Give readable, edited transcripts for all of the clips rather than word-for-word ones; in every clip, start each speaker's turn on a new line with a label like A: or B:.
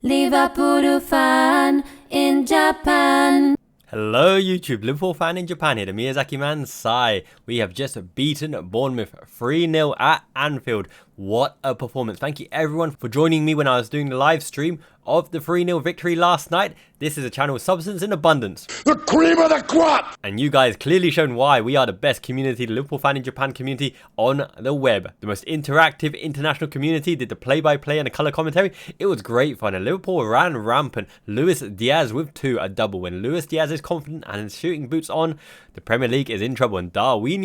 A: Liverpool fan in Japan.
B: Hello YouTube, Liverpool fan in Japan here, the Miyazaki man Sai. We have just beaten Bournemouth 3-0 at Anfield. What a performance. Thank you everyone for joining me when I was doing the live stream of the 3-0 victory last night. This is a channel with substance in abundance.
C: The cream of the crop!
B: And you guys clearly shown why we are the best community, the Liverpool fan in Japan community on the web. The most interactive international community, did the play-by-play and the colour commentary. It was great fun and Liverpool ran rampant. Luis Diaz with two, a double. When Luis Diaz is confident and his shooting boots on, the Premier League is in trouble. And Darwin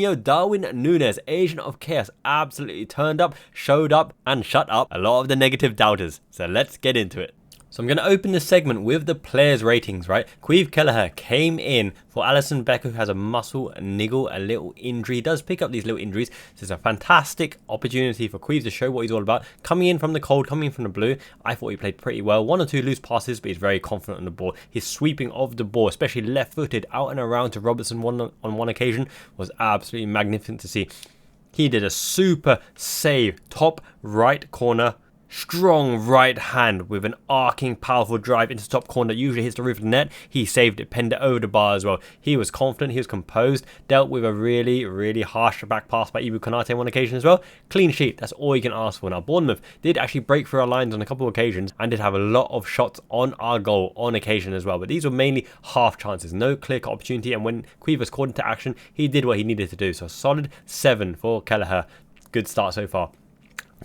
B: Nunez, agent of chaos, absolutely turned up, showed up and shut up a lot of the negative doubters. So let's get into it. So I'm going to open this segment with the players' ratings, right? Queeve Kelleher came in for Alisson Becker, who has a muscle niggle, a little injury. He does pick up these little injuries. So it's a fantastic opportunity for Queeve to show what he's all about. Coming in from the cold, coming in from the blue, I thought he played pretty well. One or two loose passes, but he's very confident on the ball. His sweeping of the ball, especially left-footed, out and around to Robertson on one occasion, was absolutely magnificent to see. He did a super save, top right corner. Strong right hand with an arcing powerful drive into the top corner that usually hits the roof of the net. He saved it, penned it over the bar as well. He was confident, he was composed, dealt with a really harsh back pass by Ibou Konate on one occasion as well. Clean sheet, that's all you can ask for. Now Bournemouth did actually break through our lines on a couple of occasions and did have a lot of shots on our goal on occasion as well, but these were mainly half chances, no clear cut opportunity, and when Queeve was called into action, he did what he needed to do. So a solid 7 for Kelleher. Good start so far.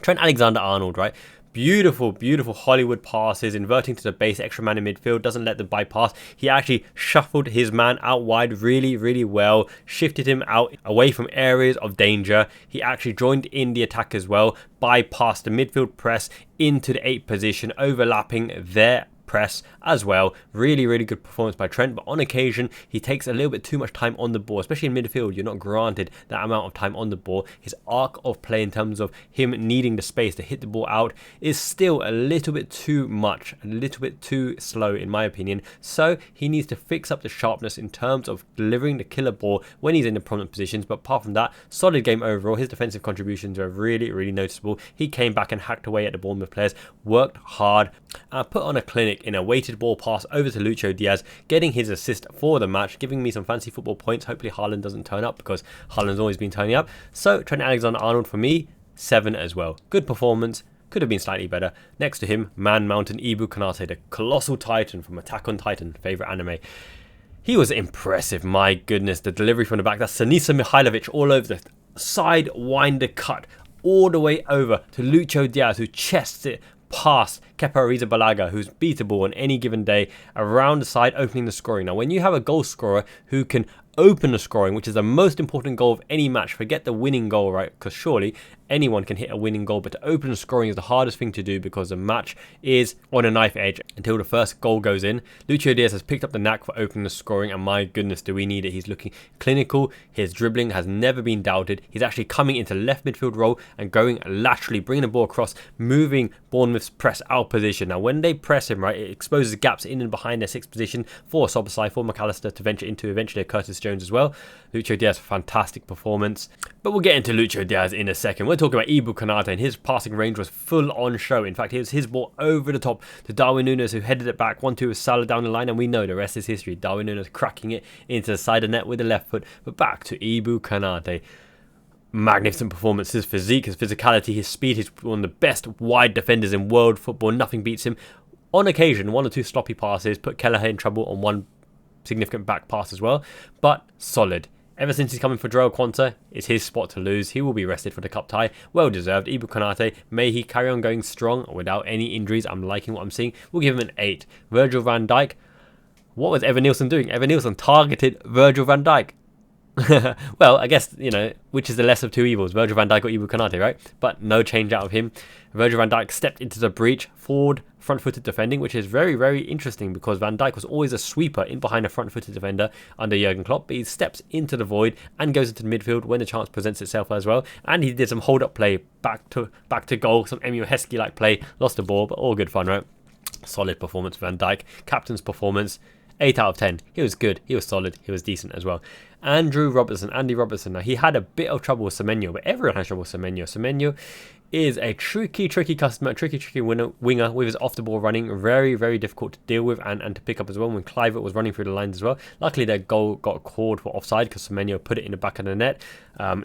B: Trent Alexander-Arnold, right? Beautiful Hollywood passes, inverting to the base, extra man in midfield, doesn't let the bypass. He actually shuffled his man out wide really well, shifted him out away from areas of danger. He actually joined in the attack as well, bypassed the midfield press into the 8th position, overlapping their press as well. Really good performance by Trent, but on occasion he takes a little bit too much time on the ball, especially in midfield. You're not granted that amount of time on the ball. His arc of play in terms of him needing the space to hit the ball out is still a little bit too much, a little bit too slow in my opinion. So he needs to fix up the sharpness in terms of delivering the killer ball when he's in the prominent positions. But apart from that, solid game overall. His defensive contributions are really noticeable. He came back and hacked away at the Bournemouth players, worked hard, put on a clinic in a weighted ball pass over to Luis Diaz, getting his assist for the match, giving me some fancy football points. Hopefully Haaland doesn't turn up because Haaland's always been turning up. So Trent Alexander-Arnold for me, 7 as well. Good performance. Could have been slightly better. Next to him, Man Mountain Ibou Konate, the colossal titan from Attack on Titan, favourite anime. He was impressive, my goodness. The delivery from the back, that's Sinisa Mihailovic all over the side winder cut, all the way over to Luis Diaz, who chests it past Kepa Arrizabalega, who's beatable on any given day, around the side, opening the scoring. Now, when you have a goal scorer who can open the scoring, which is the most important goal of any match, forget the winning goal, right? Because surely anyone can hit a winning goal, but to open the scoring is the hardest thing to do because the match is on a knife edge until the first goal goes in. Luis Diaz has picked up the knack for opening the scoring, and my goodness, do we need it. He's looking clinical. His dribbling has never been doubted. He's actually coming into left midfield role and going laterally, bringing the ball across, moving Bournemouth's press out position. Now, when they press him, right, it exposes gaps in and behind their 6th position for Szoboszlai, for McAllister to venture into, eventually a Curtis Jones as well. Luis Diaz, fantastic performance. But we'll get into Luis Diaz in a second. We're talking about Ibou Konate, and his passing range was full on show. In fact, it was his ball over the top to Darwin Nunez, who headed it back 1-2 with Salah down the line, and we know the rest is history. Darwin Nunez cracking it into the side of the net with the left foot. But back to Ibou Konate. Magnificent performance. His physique, his physicality, his speed. He's one of the best wide defenders in world football. Nothing beats him. On occasion, 1 or 2 sloppy passes put Kelleher in trouble on one significant back pass as well, but solid. Ever since he's coming for Joel Quanta, it's his spot to lose. He will be rested for the cup tie. Well deserved. Ibou Konate, may he carry on going strong without any injuries. I'm liking what I'm seeing. We'll give him an 8. Virgil van Dijk. What was Evan Nielsen doing? Evan Nielsen targeted Virgil van Dijk. Well, I guess, you know, which is the less of two evils, Virgil van Dijk or Ibou Konate, right? But no change out of him. Virgil van Dijk stepped into the breach, forward, front-footed defending, which is very interesting because Van Dijk was always a sweeper in behind a front-footed defender under Jurgen Klopp, but he steps into the void and goes into the midfield when the chance presents itself as well. And he did some hold-up play, back to goal, some Emil Heskey-like play, lost the ball, but all good fun, right? Solid performance for Van Dijk. Captain's performance, 8 out of 10. He was good. He was solid. He was decent as well. Andy Robertson. Now, he had a bit of trouble with Semenyo, but everyone has trouble with Semenyo. Semenyo is a tricky customer, tricky winger with his off the ball running. Very difficult to deal with and to pick up as well when Kluivert was running through the lines as well. Luckily their goal got called for offside because Semenyo put it in the back of the net,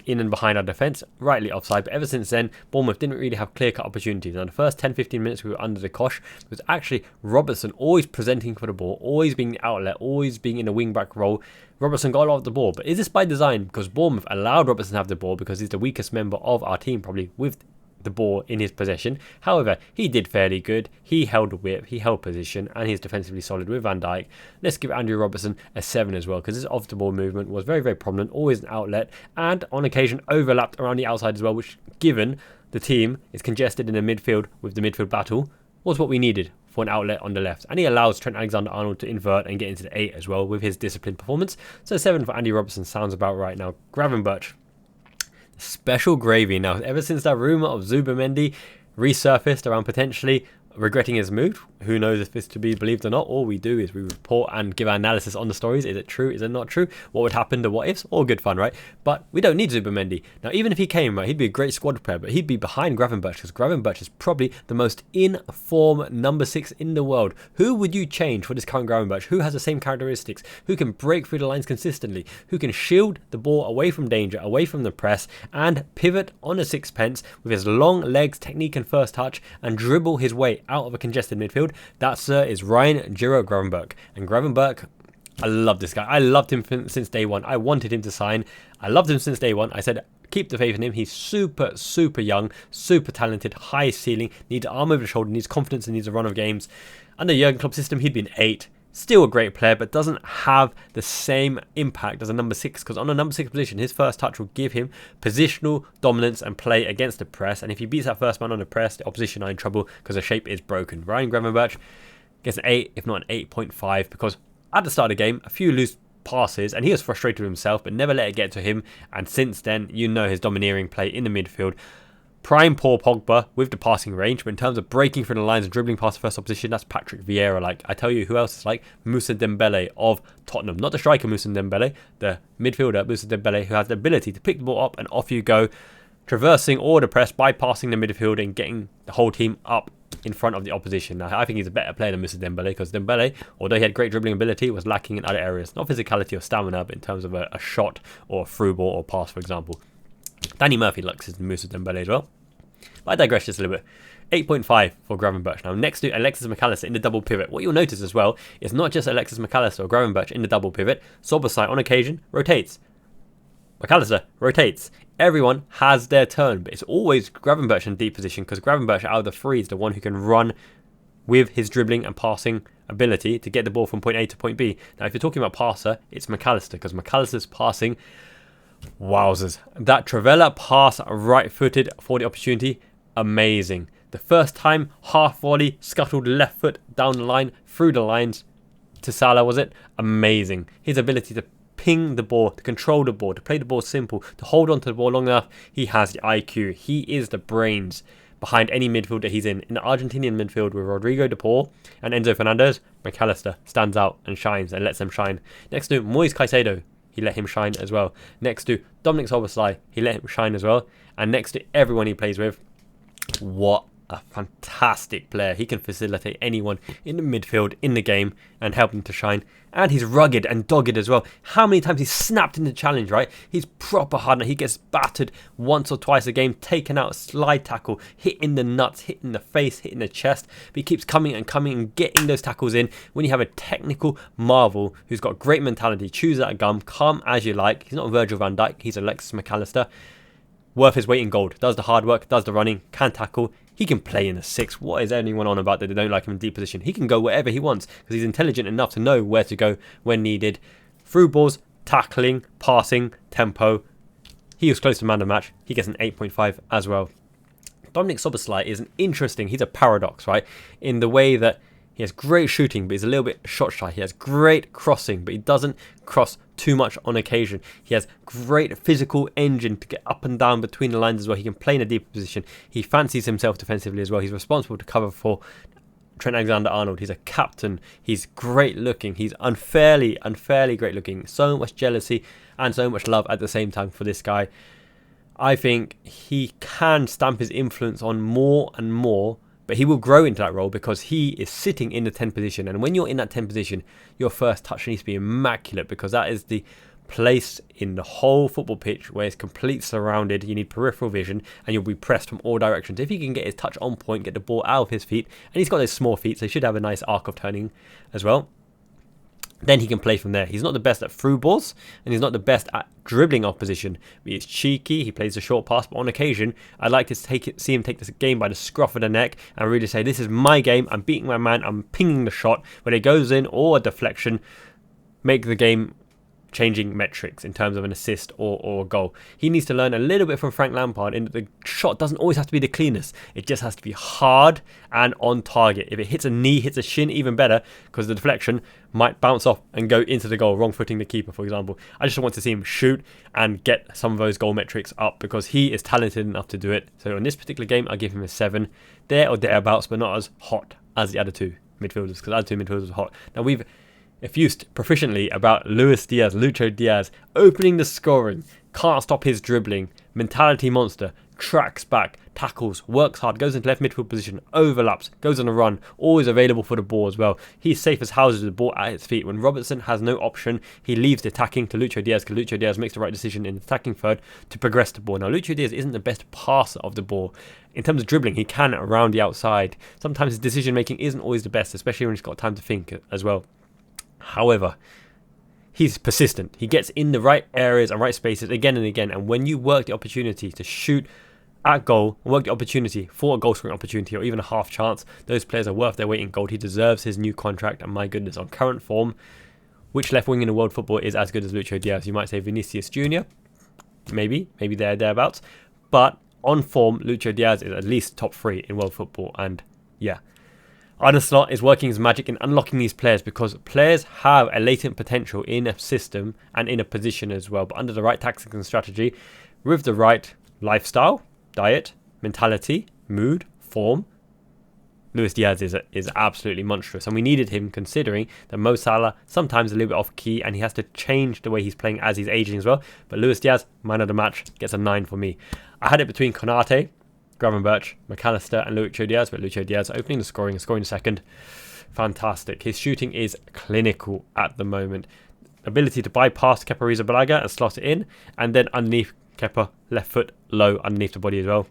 B: in and behind our defence, rightly offside. But ever since then, Bournemouth didn't really have clear-cut opportunities. Now the first 10-15 minutes we were under the cosh. It was actually Robertson always presenting for the ball, always being the outlet, always being in a wing-back role. Robertson got a lot of the ball, but is this by design? Because Bournemouth allowed Robertson to have the ball because he's the weakest member of our team, probably, with the ball in his possession. However, he did fairly good. He held the whip, he held position, and he's defensively solid with Van Dijk. Let's give Andrew Robertson a 7 as well, because his off the ball movement was very prominent, always an outlet, and on occasion overlapped around the outside as well, which, given the team is congested in the midfield with the midfield battle, was what we needed for an outlet on the left. And he allows Trent Alexander-Arnold to invert and get into the 8 as well with his disciplined performance. So 7 for Andy Robertson sounds about right. Now Gravenberch, special gravy. Now ever since that rumour of Zubimendi resurfaced around potentially regretting his move, who knows if it's to be believed or not. All we do is we report and give our analysis on the stories. Is it true? Is it not true? What would happen? The what ifs? All good fun, right? But we don't need Zubimendi. Now even if he came, right, he'd be a great squad player, but he'd be behind Gravenberch, because Gravenberch is probably the most in form number 6 in the world. Who would you change for this current Gravenberch? Who has the same characteristics? Who can break through the lines consistently? Who can shield the ball away from danger, away from the press, and pivot on a sixpence with his long legs, technique and first touch, and dribble his way out of a congested midfield? That, sir, is Ryan Giro Gravenberch. And Gravenberch, I love this guy. I loved him since day one. I wanted him to sign. I loved him since day one. I said, keep the faith in him. He's super young, super talented, high ceiling, needs arm over the shoulder, needs confidence, and needs a run of games. Under Jurgen Klopp's system, he'd been 8. Still a great player, but doesn't have the same impact as a number 6, because on a number 6 position, his first touch will give him positional dominance and play against the press. And if he beats that first man on the press, the opposition are in trouble because the shape is broken. Ryan Gravenberch gets an 8, if not an 8.5, because at the start of the game, a few loose passes, and he was frustrated with himself, but never let it get to him. And since then, you know his domineering play in the midfield. Prime Paul Pogba with the passing range, but in terms of breaking through the lines and dribbling past the first opposition, that's Patrick Vieira. Like, I tell you who else is like Moussa Dembele of Tottenham. Not the striker Moussa Dembele, the midfielder Moussa Dembele, who has the ability to pick the ball up and off you go, traversing all the press, bypassing the midfield and getting the whole team up in front of the opposition. Now, I think he's a better player than Moussa Dembele, because Dembele, although he had great dribbling ability, was lacking in other areas. Not physicality or stamina, but in terms of a shot or a through ball or pass, for example. Danny Murphy looks at Moussa Dembele as well. But I digress just a little bit. 8.5 for Gravenberch. Now, next to Alexis McAllister in the double pivot, what you'll notice as well is not just Alexis McAllister or Gravenberch in the double pivot. Szoboszlai on occasion rotates. McAllister rotates. Everyone has their turn, but it's always Gravenberch in deep position, because Gravenberch out of the 3 is the one who can run with his dribbling and passing ability to get the ball from point A to point B. Now, if you're talking about passer, it's McAllister, because McAllister's passing, wowzers. That Travella pass right-footed for the opportunity, amazing. The first time, half volley, scuttled left foot down the line, through the lines to Salah, was it? Amazing. His ability to ping the ball, to control the ball, to play the ball simple, to hold on to the ball long enough. He has the IQ. He is the brains behind any midfield that he's in. In the Argentinian midfield with Rodrigo de Paul and Enzo Fernandez, McAllister stands out and shines and lets them shine. Next to Moise Caicedo, he let him shine as well. Next to Dominic Szoboszlai, he let him shine as well. And next to everyone he plays with, what a fantastic player. He can facilitate anyone in the midfield, in the game, and help them to shine. And he's rugged and dogged as well. How many times he's snapped into challenge, right? He's proper hard. He gets battered once or twice a game, taken out, slide tackle, hit in the nuts, hit in the face, hit in the chest. But he keeps coming and getting those tackles in. When you have a technical marvel who's got great mentality, chews out a gum, calm as you like. He's not Virgil van Dijk, he's Alexis McAllister. Worth his weight in gold. Does the hard work, does the running, can tackle. He can play in the 6. What is anyone on about that they don't like him in deep position? He can go wherever he wants, because he's intelligent enough to know where to go when needed. Through balls, tackling, passing, tempo. He was close to man of the match. He gets an 8.5 as well. Dominic Szoboszlai is an interesting, he's a paradox, right? In the way that he has great shooting, but he's a little bit shot shy. He has great crossing, but he doesn't cross too much on occasion. He has great physical engine to get up and down between the lines as well. He can play in a deeper position. He fancies himself defensively as well. He's responsible to cover for Trent Alexander-Arnold. He's a captain. He's great looking. He's unfairly great looking. So much jealousy and so much love at the same time for this guy. I think he can stamp his influence on more and more, but he will grow into that role because he is sitting in the 10 position. And when you're in that 10 position, your first touch needs to be immaculate, because that is the place in the whole football pitch where it's completely surrounded. You need peripheral vision and you'll be pressed from all directions. If he can get his touch on point, get the ball out of his feet, and he's got those small feet, so he should have a nice arc of turning as well, then he can play from there. He's not the best at through balls, and he's not the best at dribbling opposition. He's cheeky, he plays a short pass, but on occasion, I'd like to see him take this game by the scruff of the neck and really say, this is my game, I'm beating my man, I'm pinging the shot, whether it goes in or a deflection, make the game changing metrics in terms of an assist or a goal. He needs to learn a little bit from Frank Lampard in that the shot doesn't always have to be the cleanest. It just has to be hard and on target. If it hits a knee, hits a shin, even better, because the deflection might bounce off and go into the goal, wrong footing the keeper, for example. I just want to see him shoot and get some of those goal metrics up, because he is talented enough to do it. So in this particular game, I give him a 7 there or thereabouts, but not as hot as the other two midfielders, because the other two midfielders are hot. Now we've effused proficiently about Luis Diaz, Lucho Diaz, opening the scoring, can't stop his dribbling, mentality monster, tracks back, tackles, works hard, goes into left midfield position, overlaps, goes on a run, always available for the ball as well. He's safe as houses with the ball at his feet. When Robertson has no option, he leaves the attacking to Lucho Diaz, because Lucho Diaz makes the right decision in the attacking third to progress the ball. Now Lucho Diaz isn't the best passer of the ball. In terms of dribbling, he can around the outside. Sometimes his decision making isn't always the best, especially when he's got time to think as well. However, he's persistent. He gets in the right areas and right spaces again and again. And when you work the opportunity to shoot at goal, work the opportunity for a goal scoring opportunity or even a half chance, those players are worth their weight in gold. He deserves his new contract. And my goodness, on current form, which left wing in the world football is as good as Lucho Diaz? You might say Vinicius Jr. Maybe thereabouts. But on form, Lucho Diaz is at least top 3 in world football. And yeah, Arne Slot is working his magic in unlocking these players, because players have a latent potential in a system and in a position as well. But under the right tactics and strategy, with the right lifestyle, diet, mentality, mood, form, Luis Diaz is absolutely monstrous. And we needed him, considering that Mo Salah sometimes a little bit off key and he has to change the way he's playing as he's aging as well. But Luis Diaz, man of the match, gets a 9 for me. I had it between Konate, Gravenberch, McAllister and Lucho Diaz, but Lucho Diaz opening the scoring and scoring the second. Fantastic. His shooting is clinical at the moment. Ability to bypass Kepa Arrizabalega and slot it in, and then underneath Kepa, left foot low underneath the body as well.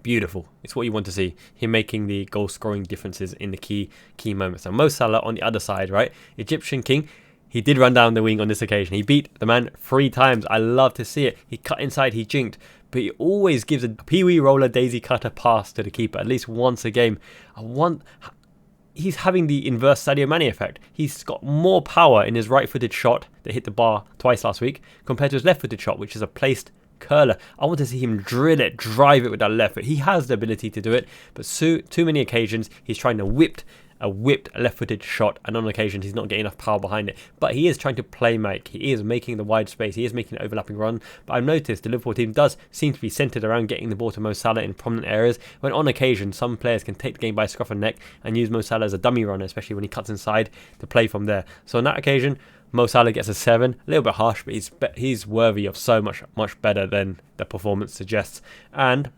B: Beautiful. It's what you want to see. Him making the goal scoring differences in the key moments. And Mo Salah on the other side, right? Egyptian King. He did run down the wing on this occasion. He beat the man 3 times. I love to see it. He cut inside, he jinked. But he always gives a pee-wee roller daisy cutter pass to the keeper at least once a game. He's having the inverse Sadio Mane effect. He's got more power in his right-footed shot that hit the bar twice last week compared to his left-footed shot, which is a placed curler. I want to see him drill it, drive it with that left foot. He has the ability to do it, but too many occasions he's trying to whipped left-footed shot, and on occasions he's not getting enough power behind it. But he is trying to play make. He is making the wide space. He is making an overlapping run. But I've noticed the Liverpool team does seem to be centred around getting the ball to Mo Salah in prominent areas, when on occasion some players can take the game by scruff of the neck and use Mo Salah as a dummy runner, especially when he cuts inside to play from there. So on that occasion, Mo Salah gets a 7, a little bit harsh, but he's worthy of so much better than the performance suggests. And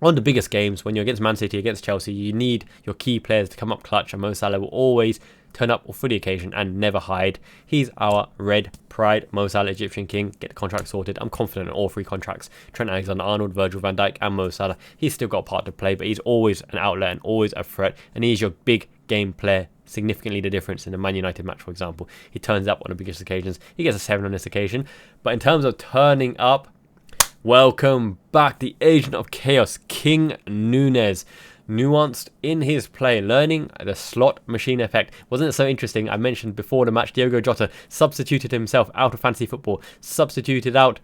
B: on the biggest games, when you're against Man City, against Chelsea, you need your key players to come up clutch, and Mo Salah will always turn up for the occasion and never hide. He's our red pride, Mo Salah, Egyptian King. Get the contract sorted. I'm confident in all 3 contracts. Trent Alexander-Arnold, Virgil van Dijk and Mo Salah. He's still got a part to play, but he's always an outlet and always a threat, and he's your big game player. Significantly the difference in the Man United match, for example. He turns up on the biggest occasions. He gets a 7 on this occasion. But in terms of turning up, welcome back, the agent of chaos, King Nunez. Nuanced in his play, learning the slot machine effect. Wasn't it so interesting? I mentioned before the match, Diogo Jota substituted himself out of fantasy football, substituted out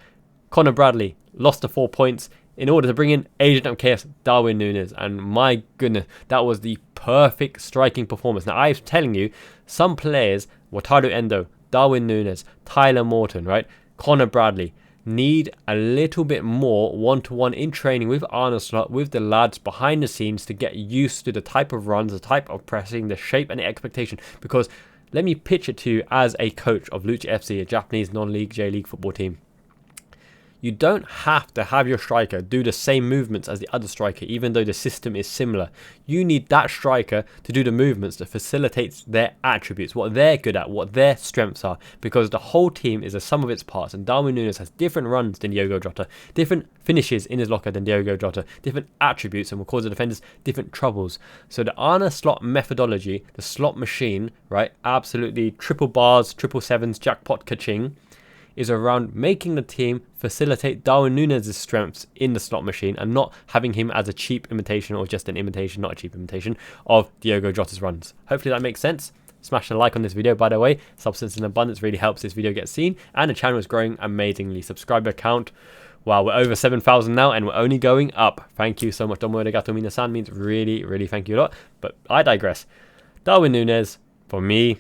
B: Conor Bradley, lost to 4 points in order to bring in agent of chaos, Darwin Nunez. And my goodness, that was the perfect striking performance. Now, I'm telling you, some players, Wataru Endo, Darwin Nunez, Tyler Morton, right, Conor Bradley, need a little bit more one-to-one in training with Arne Slot, with the lads behind the scenes, to get used to the type of runs, the type of pressing, the shape and the expectation. Because let me pitch it to you as a coach of Lucha FC, a Japanese non-league J-League football team. You don't have to have your striker do the same movements as the other striker, even though the system is similar. You need that striker to do the movements that facilitates their attributes, what they're good at, what their strengths are, because the whole team is a sum of its parts, and Darwin Nunez has different runs than Diogo Jota, different finishes in his locker than Diogo Jota, different attributes, and will cause the defenders different troubles. So the Arne Slot methodology, the slot machine, right, absolutely triple bars, triple sevens, jackpot ka-ching, is around making the team facilitate Darwin Nunez's strengths in the slot machine and not having him as a cheap imitation, or just an imitation, not a cheap imitation, of Diogo Jota's runs. Hopefully that makes sense. Smash a like on this video, by the way. Substance in abundance really helps this video get seen, and the channel is growing amazingly. Subscriber count, wow, we're over 7,000 now, and we're only going up. Thank you so much. Domo arigato minasan means really, really thank you a lot. But I digress. Darwin Nunez, for me,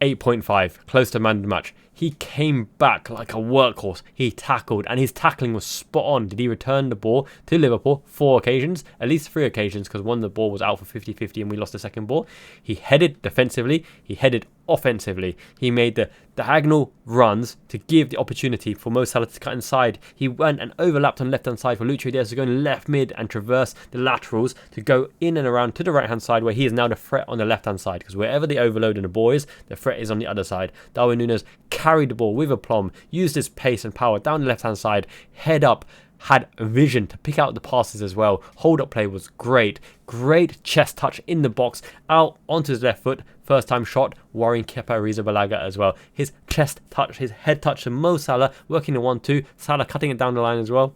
B: 8.5, close to man of the match. He came back like a workhorse. He tackled, and his tackling was spot on. Did he return the ball to Liverpool 4 occasions? At least 3 occasions, because one of the ball was out for 50-50 and we lost the second ball. He headed defensively. He headed offensively. He made the diagonal runs to give the opportunity for Mo Salah to cut inside. He went and overlapped on the left-hand side for Luis Diaz to go in left mid and traverse the laterals to go in and around to the right-hand side, where he is now the threat on the left-hand side, because wherever the overload and the ball is, the threat is on the other side. Darwin Nunez carried the ball with aplomb, used his pace and power down the left-hand side, head up, had vision to pick out the passes as well. Hold-up play was great. Great chest touch in the box, out onto his left foot. First time shot, worrying Kepa Arrizabalega as well. His chest touch, his head touch to Mo Salah, working the 1-2. Salah cutting it down the line as well.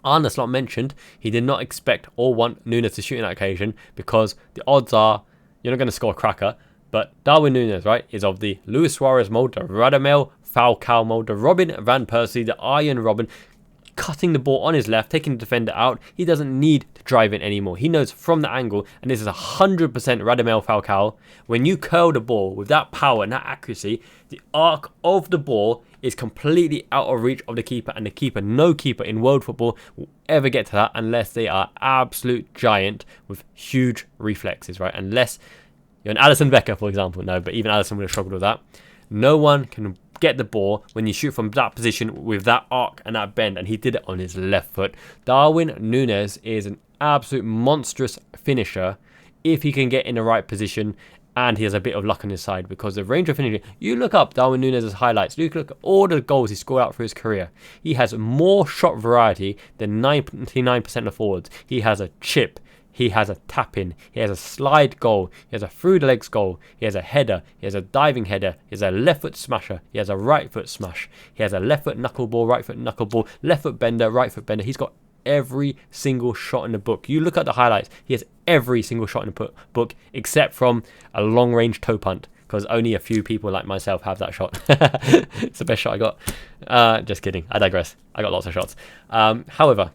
B: Arne Slot mentioned he did not expect or want Nunez to shoot in that occasion, because the odds are you're not going to score a cracker. But Darwin Nunez, right, is of the Luis Suarez mold, the Radamel Falcao mold, the Robin Van Persie, the Iron Robin, cutting the ball on his left, taking the defender out. He doesn't need to drive it anymore. He knows from the angle, and this is 100% Radamel Falcao. When you curl the ball with that power and that accuracy, the arc of the ball is completely out of reach of the keeper, and the keeper, no keeper in world football will ever get to that unless they are absolute giant with huge reflexes, right? Unless you're an Alisson Becker, for example. No, but even Alisson would have struggled with that. No one can get the ball when you shoot from that position with that arc and that bend, and he did it on his left foot. Darwin Nunez is an absolute monstrous finisher if he can get in the right position and he has a bit of luck on his side, because the range of finishing, you look up Darwin Nunez's highlights, you look at all the goals he scored out for his career. He has more shot variety than 99% of forwards. He has a chip, he has a tap-in, he has a slide goal, he has a through-the-legs goal, he has a header, he has a diving header, he has a left-foot smasher, he has a right-foot smash, he has a left-foot knuckleball, right-foot knuckleball, left-foot bender, right-foot bender. He's got every single shot in the book. You look at the highlights, he has every single shot in the book except from a long-range toe punt, because only a few people like myself have that shot. It's the best shot I got. Just kidding. I digress. I got lots of shots. However,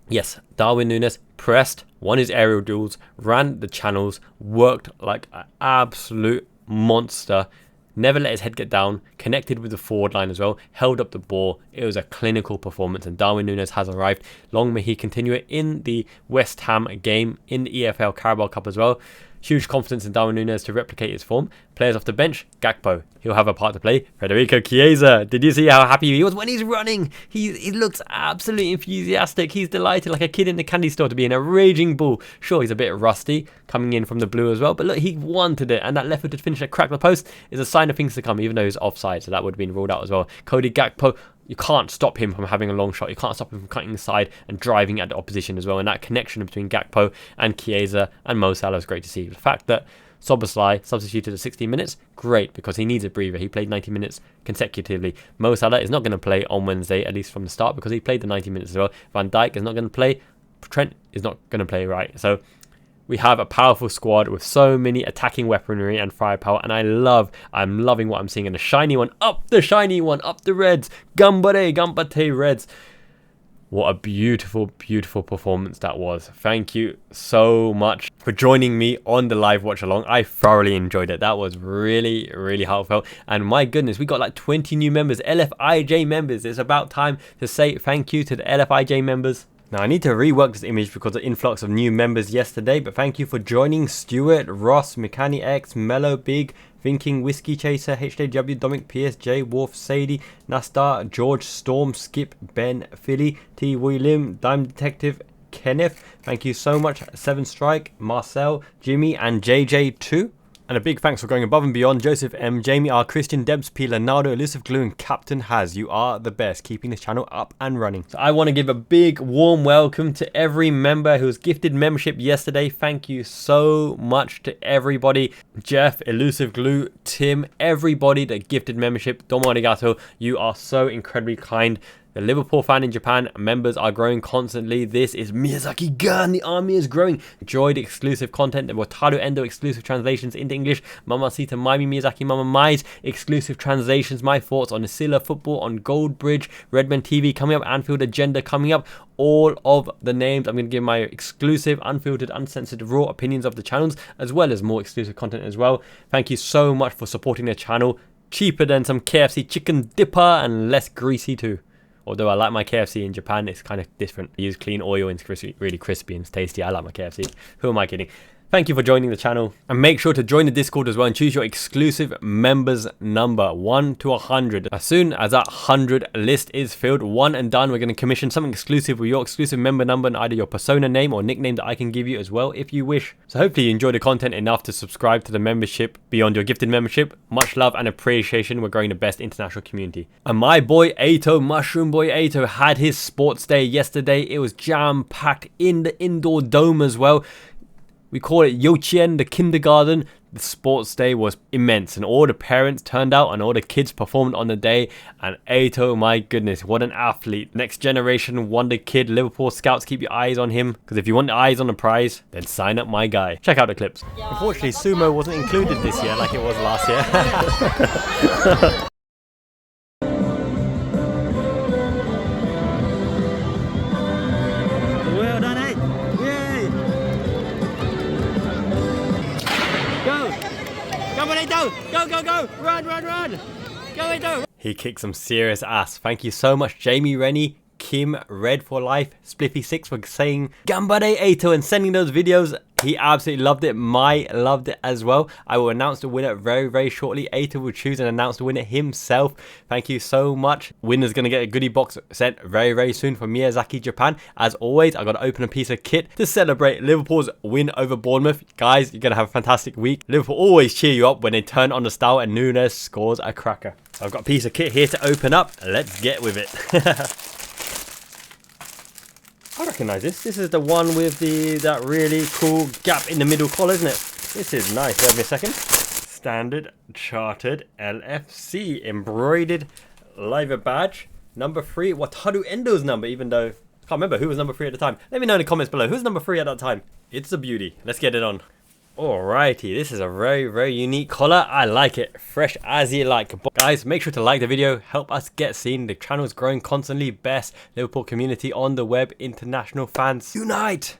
B: yes, Darwin Nunez pressed, won his aerial duels, ran the channels, worked like an absolute monster, never let his head get down, connected with the forward line as well, held up the ball. It was a clinical performance, and Darwin Nunez has arrived. Long may he continue it in the West Ham game, in the EFL Carabao Cup as well. Huge confidence in Darwin Nunez to replicate his form. Players off the bench, Gakpo, he'll have a part to play. Federico Chiesa, did you see how happy he was when he's running? He looks absolutely enthusiastic. He's delighted like a kid in the candy store to be in a raging bull. Sure, he's a bit rusty coming in from the blue as well, but look, he wanted it, and that left-footed finish that cracked the post is a sign of things to come, even though he's offside, so that would have been ruled out as well. Cody Gakpo, you can't stop him from having a long shot. You can't stop him from cutting inside and driving at the opposition as well. And that connection between Gakpo and Chiesa and Mo Salah is great to see. The fact that Szoboszlai substituted at 16 minutes, great, because he needs a breather. He played 90 minutes consecutively. Mo Salah is not going to play on Wednesday, at least from the start, because he played the 90 minutes as well. Van Dijk is not going to play. Trent is not going to play, right? So we have a powerful squad with so many attacking weaponry and firepower, and I'm loving what I'm seeing. And the shiny one, up the Reds. Gambate Reds. What a beautiful, beautiful performance that was. Thank you so much for joining me on the live watch along. I thoroughly enjoyed it. That was really, really heartfelt. And my goodness, we got like 20 new members, LFIJ members. It's about time to say thank you to the LFIJ members. Now I need to rework this image because of the influx of new members yesterday, but thank you for joining Stuart, Ross, Mechani X, Mellow Big, Thinking, Whiskey Chaser, HJW, Dominic, PSJ, Wolf, Sadie, Nastar, George, Storm, Skip, Ben, Philly, T. William, Dime Detective, Kenneth. Thank you so much. 7 Strike, Marcel, Jimmy, and JJ2. And a big thanks for going above and beyond. Joseph M, Jamie R, Christian, Debs P, Leonardo, Elusive Glue, and Captain Haz. You are the best, keeping this channel up and running. So I want to give a big warm welcome to every member who was gifted membership yesterday. Thank you so much to everybody. Jeff, Elusive Glue, Tim, everybody that gifted membership. Domo arigato. You are so incredibly kind. The Liverpool fan in Japan members are growing constantly. This is Miyazaki-gun. The army is growing. Enjoyed exclusive content. The Wataru Endo exclusive translations into English. Mamacita Maimi Miyazaki Mama Mai's exclusive translations. My thoughts on Asila football, on Goldbridge, Redman TV coming up, Anfield agenda coming up. All of the names. I'm going to give my exclusive, unfiltered, uncensored, raw opinions of the channels, as well as more exclusive content as well. Thank you so much for supporting the channel. Cheaper than some KFC chicken dipper and less greasy too. Although I like my KFC in Japan, it's kind of different. I use clean oil and it's really crispy and it's tasty. I like my KFC. Who am I kidding? Thank you for joining the channel. And make sure to join the Discord as well and choose your exclusive members number 1 to 100. As soon as that 100 list is filled, one and done, we're going to commission something exclusive with your exclusive member number and either your persona name or nickname that I can give you as well if you wish. So hopefully you enjoy the content enough to subscribe to the membership beyond your gifted membership. Much love and appreciation. We're growing the best international community. And my boy Ato, Mushroom Boy Ato, had his sports day yesterday. It was jam-packed in the indoor dome as well. We call it Yochien, the kindergarten. The sports day was immense and all the parents turned out and all the kids performed on the day. And Ato, my goodness, what an athlete. Next generation wonder kid. Liverpool scouts, keep your eyes on him. Because if you want the eyes on the prize, then sign up my guy. Check out the clips. Unfortunately, sumo wasn't included this year like it was last year. Go! Run! Go, Ito! He kicked some serious ass. Thank you so much, Jamie Rennie, Kim, Red for Life, Spliffy6 for saying Gambare Ito and sending those videos. He absolutely loved it. Mai loved it as well. I will announce the winner very shortly. Ato will choose and announce the winner himself. Thank you so much. Winner's going to get a goodie box sent very soon from Miyazaki Japan. As always, I got to open a piece of kit to celebrate Liverpool's win over Bournemouth. Guys, you're going to have a fantastic week. Liverpool always cheer you up when they turn on the style and Nunez scores a cracker. So I've got a piece of kit here to open up. Let's get with it. I recognise this. This is the one with that really cool gap in the middle collar, isn't it? This is nice. Give me a second. Standard Chartered LFC embroidered liver badge. Number 3. Wataru Endo's number, even though I can't remember who was number 3 at the time. Let me know in the comments below. Who's number 3 at that time? It's a beauty. Let's get it on. Alrighty, this is a very unique collar. I like it. Fresh as you like. But guys, make sure to like the video. Help us get seen. The channel is growing constantly. Best Liverpool community on the web. International fans unite.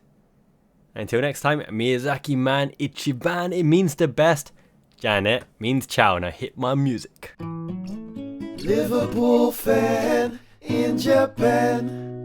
B: Until next time, Miyazaki man Ichiban. It means the best. Janet means ciao. Now hit my music.
C: Liverpool fan in Japan.